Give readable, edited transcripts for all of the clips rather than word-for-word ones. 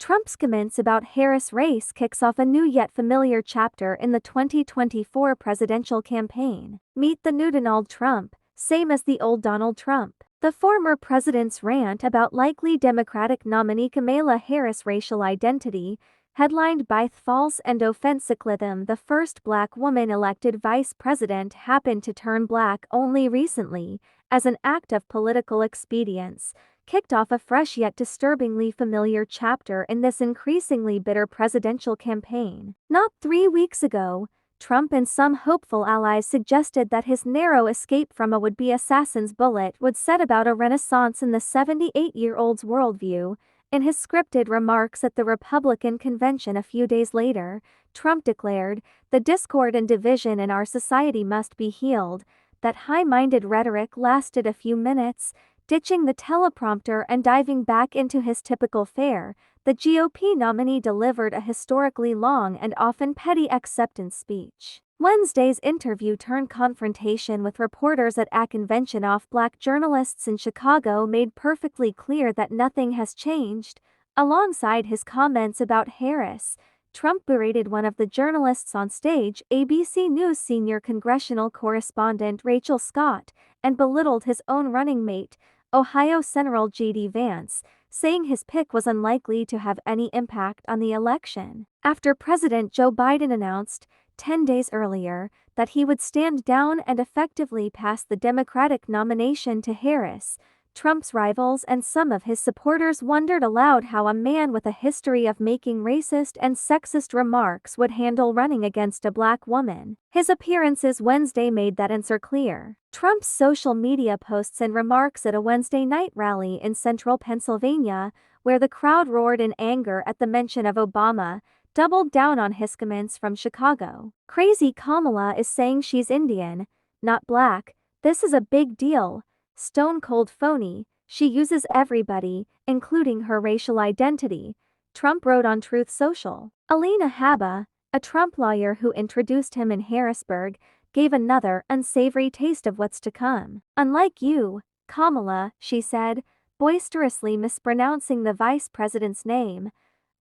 Trump's comments about Harris' race kicks off a new yet familiar chapter in the 2024 presidential campaign. Meet the new Donald Trump, same as the old Donald Trump. The former president's rant about likely Democratic nominee Kamala Harris' racial identity, headlined by false and offensive claims the first black woman elected vice president happened to turn black only recently, as an act of political expedience, kicked off a fresh yet disturbingly familiar chapter in this increasingly bitter presidential campaign. Not 3 weeks ago, Trump and some hopeful allies suggested that his narrow escape from a would-be assassin's bullet would set about a renaissance in the 78-year-old's worldview. In his scripted remarks at the Republican convention a few days later, Trump declared, "The discord and division in our society must be healed." That high-minded rhetoric lasted a few minutes, ditching the teleprompter and diving back into his typical fare. The GOP nominee delivered a historically long and often petty acceptance speech. Wednesday's interview-turned-confrontation with reporters at a convention of black journalists in Chicago made perfectly clear that nothing has changed. Alongside his comments about Harris, Trump berated one of the journalists on stage, ABC News senior congressional correspondent Rachel Scott, and belittled his own running mate, Ohio Senator J.D. Vance, saying his pick was unlikely to have any impact on the election. After President Joe Biden announced, 10 days earlier, that he would stand down and effectively pass the Democratic nomination to Harris, Trump's rivals and some of his supporters wondered aloud how a man with a history of making racist and sexist remarks would handle running against a black woman. His appearances Wednesday made that answer clear. Trump's social media posts and remarks at a Wednesday night rally in central Pennsylvania, where the crowd roared in anger at the mention of Obama, doubled down on his comments from Chicago. "Crazy Kamala is saying she's Indian, not black. This is a big deal. Stone cold phony. She uses everybody, including her racial identity," Trump wrote on Truth Social. Alina Habba, a Trump lawyer who introduced him in Harrisburg, gave another unsavory taste of what's to come. "Unlike you, Kamala," she said, boisterously mispronouncing the vice president's name,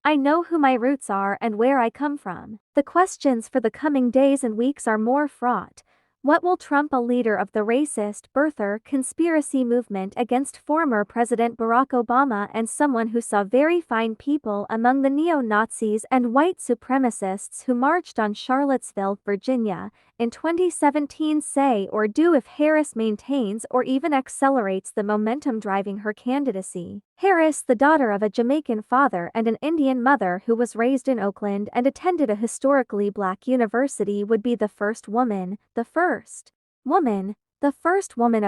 "I know who my roots are and where I come from." The questions for the coming days and weeks are more fraught. What will Trump, a leader of the racist birther conspiracy movement against former President Barack Obama and someone who saw very fine people among the neo-Nazis and white supremacists who marched on Charlottesville, Virginia, in 2017 say or do if Harris maintains or even accelerates the momentum driving her candidacy? Harris, the daughter of a Jamaican father and an Indian mother who was raised in Oakland and attended a historically black university, would be the first woman of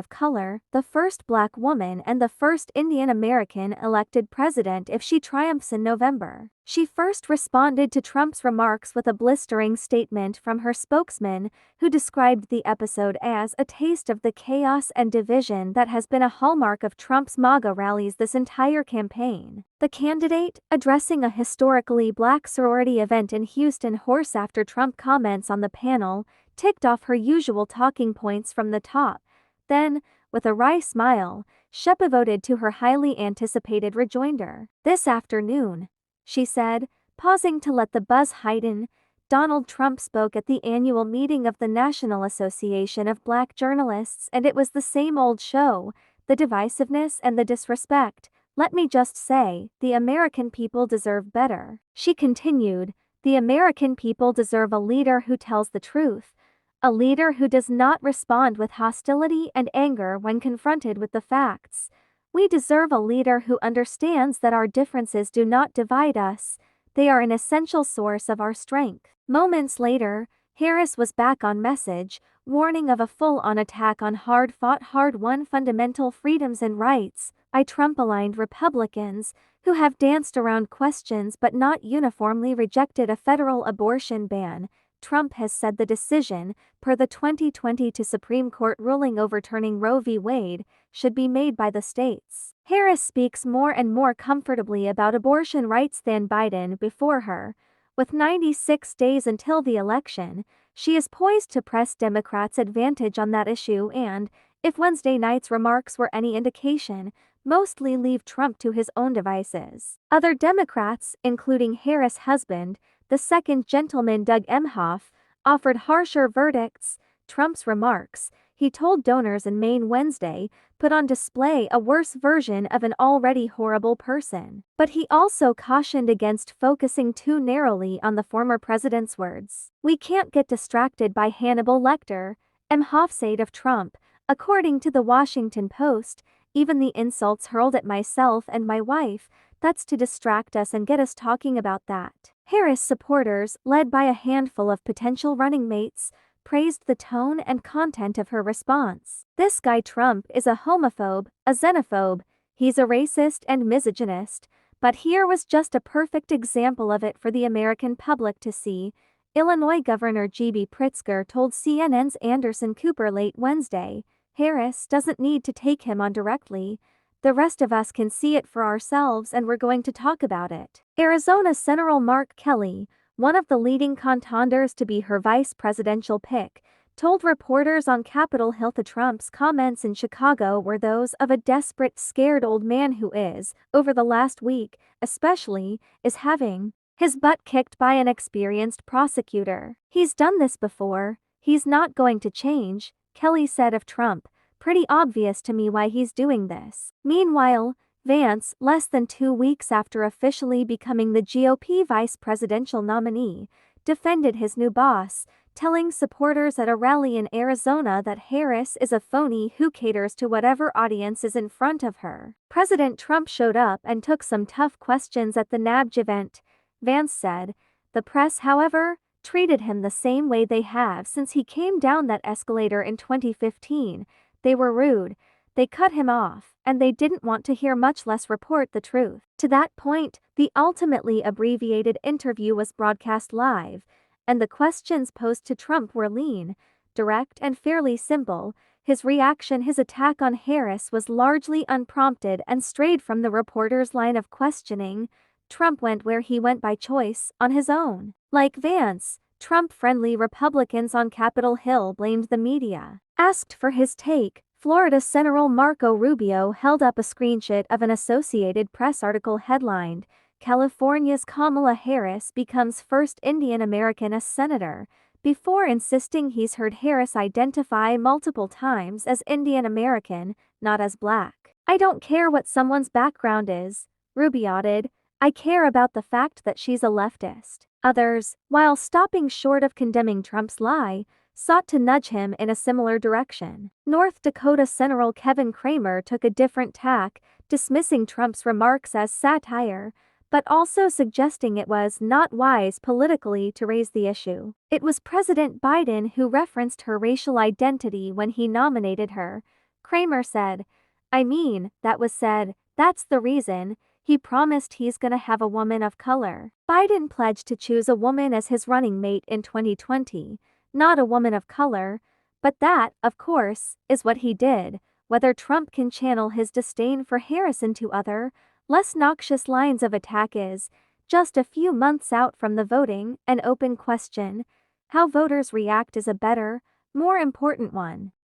color, the first black woman and the first Indian American elected president if she triumphs in November. She first responded to Trump's remarks with a blistering statement from her spokesman, who described the episode as a taste of the chaos and division that has been a hallmark of Trump's MAGA rallies this entire campaign. The candidate, addressing a historically black sorority event in Houston hours after Trump comments on the panel, ticked off her usual talking points from the top. Then, with a wry smile, she pivoted to her highly anticipated rejoinder. "This afternoon," she said, pausing to let the buzz heighten, Donald Trump spoke at the annual meeting of the National Association of Black Journalists, and it was the same old show, the divisiveness and the disrespect. "Let me just say, the American people deserve better." She continued, "The American people deserve a leader who tells the truth, a leader who does not respond with hostility and anger when confronted with the facts. We deserve a leader who understands that our differences do not divide us, they are an essential source of our strength." Moments later, Harris was back on message, warning of a full-on attack on hard-fought, hard-won fundamental freedoms and rights by Trump-aligned Republicans, who have danced around questions but not uniformly rejected a federal abortion ban. Trump has said the decision, per the 2022 Supreme Court ruling overturning Roe v. Wade, should be made by the states. Harris speaks more and more comfortably about abortion rights than Biden before her. With 96 days until the election, she is poised to press Democrats' advantage on that issue and, If Wednesday night's remarks were any indication, mostly leave Trump to his own devices. Other Democrats, including Harris' husband, the second gentleman Doug Emhoff, offered harsher verdicts. Trump's remarks, he told donors in Maine Wednesday, put on display a worse version of an already horrible person. But he also cautioned against focusing too narrowly on the former president's words. "We can't get distracted by Hannibal Lecter," Emhoff said of Trump, according to the Washington Post. "Even the insults hurled at myself and my wife, that's to distract us and get us talking about that." Harris supporters, led by a handful of potential running mates, praised the tone and content of her response. "This guy Trump is a homophobe, a xenophobe, he's a racist and misogynist, but here was just a perfect example of it for the American public to see," Illinois Governor J.B. Pritzker told CNN's Anderson Cooper late Wednesday. "Harris doesn't need to take him on directly. The rest of us can see it for ourselves and we're going to talk about it." Arizona Senator Mark Kelly, one of the leading contenders to be her vice presidential pick, told reporters on Capitol Hill that Trump's comments in Chicago were those of a desperate, scared old man who is, over the last week, especially, is having his butt kicked by an experienced prosecutor. "He's done this before, he's not going to change," Kelly said of Trump. "Pretty obvious to me why he's doing this." Meanwhile, Vance, less than 2 weeks after officially becoming the GOP vice presidential nominee, defended his new boss, telling supporters at a rally in Arizona that Harris is a phony who caters to whatever audience is in front of her. "President Trump showed up and took some tough questions at the NABJ event," Vance said. "The press, however, treated him the same way they have since he came down that escalator in 2015. They were rude, they cut him off, and they didn't want to hear, much less report the truth." To that point, the ultimately abbreviated interview was broadcast live, and the questions posed to Trump were lean, direct and fairly simple. His reaction, his attack on Harris, was largely unprompted and strayed from the reporter's line of questioning. Trump went where he went by choice, on his own. Like Vance, Trump-friendly Republicans on Capitol Hill blamed the media. Asked for his take, Florida Senator Marco Rubio held up a screenshot of an Associated Press article headlined, "California's Kamala Harris becomes first Indian American as senator," before insisting he's heard Harris identify multiple times as Indian American, not as black. "I don't care what someone's background is," Rubio added. "I care about the fact that she's a leftist." Others, while stopping short of condemning Trump's lie, sought to nudge him in a similar direction. North Dakota Senator Kevin Cramer took a different tack, dismissing Trump's remarks as satire, but also suggesting it was not wise politically to raise the issue. "It was President Biden who referenced her racial identity when he nominated her," Cramer said. "I mean, that was said, that's the reason. He promised he's gonna have a woman of color." Biden pledged to choose a woman as his running mate in 2020, not a woman of color, but that, of course, is what he did. Whether Trump can channel his disdain for Harris into other, less noxious lines of attack is, just a few months out from the voting, an open question. How voters react is a better, more important one.